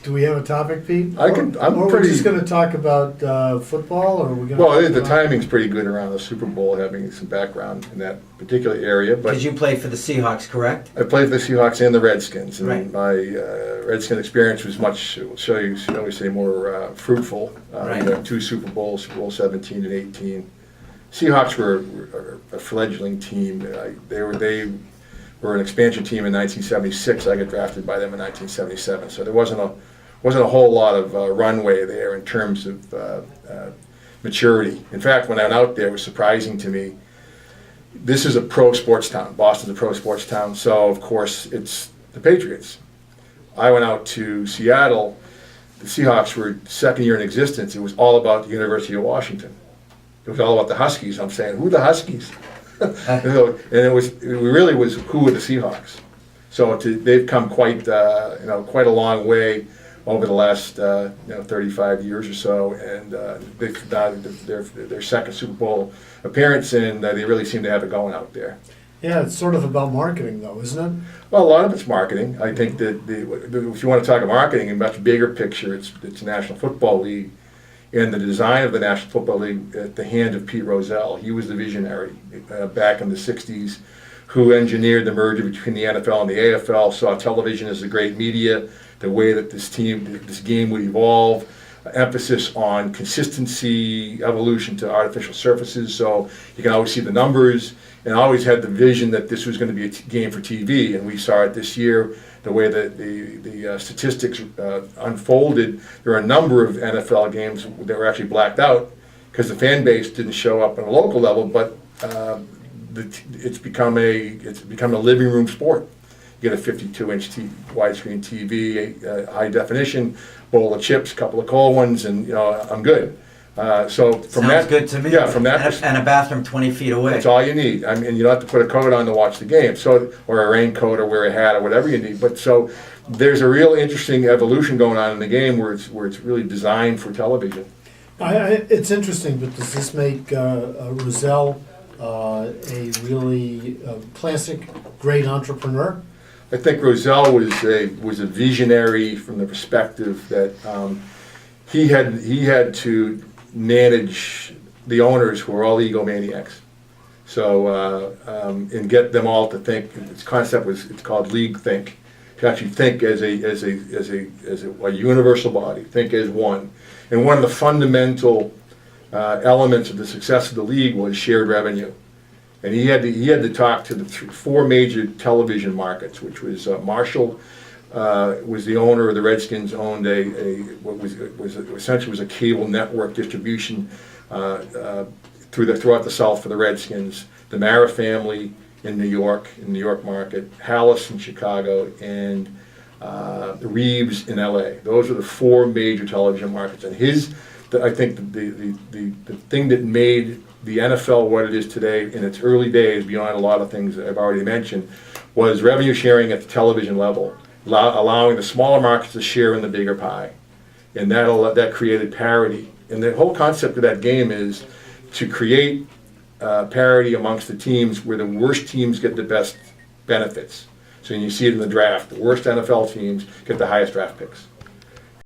Do we have a topic, Pete? I'm or we're pretty. just going to talk about football, or are we going? Well, I think the timing's pretty good around the Super Bowl, having some background in that particular area. But Because you played for the Seahawks, correct? I played for the Seahawks and the Redskins, and Right. my Redskin experience was much, shall we say, more fruitful. Right. We had 2 Super Bowls, Super Bowl 17 and 18. Seahawks were a fledgling team. They were an expansion team in 1976. I got drafted by them in 1977, so there wasn't a whole lot of runway there in terms of maturity. In fact, when I went out there, it was surprising to me. This is a pro sports town. Boston's a pro sports town, so of course it's the Patriots. I went out to Seattle. The Seahawks were second year in existence. It was all about the University of Washington. It was all about the Huskies. I'm saying, who are the Huskies? And it really was who were the Seahawks. So they've come quite a long way over the last 35 years or so, and they've got their second Super Bowl appearance, and they really seem to have it going out there. Yeah, it's sort of about marketing, though, isn't it? Well, a lot of it's marketing. I think that if you want to talk about marketing, a much bigger picture, it's the National Football League, and the design of the National Football League at the hand of Pete Rozelle. He was the visionary back in the 60s who engineered the merger between the NFL and the AFL, saw television as a great media, the way that this game would evolve, emphasis on consistency, evolution to artificial surfaces, so you can always see the numbers, and always had the vision that this was going to be a game for TV, and we saw it this year, the way that the statistics unfolded. There are a number of NFL games that were actually blacked out because the fan base didn't show up on a local level, but it's become a living room sport. You get a 52-inch widescreen TV, high definition, bowl of chips, couple of cold ones, and I'm good. So from Sounds good to me. Yeah, from that, and a bathroom 20 feet away. that's all you need. I mean, you don't have to put a coat on to watch the game, or a raincoat, or wear a hat, or whatever you need. But so there's a real interesting evolution going on in the game where it's really designed for television. It's interesting, but does this make Rozelle a really classic great entrepreneur? I think Rozelle was a visionary from the perspective that he had to manage the owners who are all egomaniacs. So and get them all to think. Its concept it's called League Think. To actually think as a universal body, think as one. And one of the fundamental elements of the success of the league was shared revenue. And he had to talk to the 4 major television markets, which was Marshall was the owner of the Redskins, owned essentially was a cable network distribution throughout the South for the Redskins. The Mara family in New York market, Hallis in Chicago, and the Reeves in LA. Those are the 4 major television markets. And I think the thing that made the NFL what it is today in its early days, beyond a lot of things that I've already mentioned, was revenue sharing at the television level, allowing the smaller markets to share in the bigger pie. And that created parity. And the whole concept of that game is to create parity amongst the teams where the worst teams get the best benefits. So you see it in the draft. The worst NFL teams get the highest draft picks.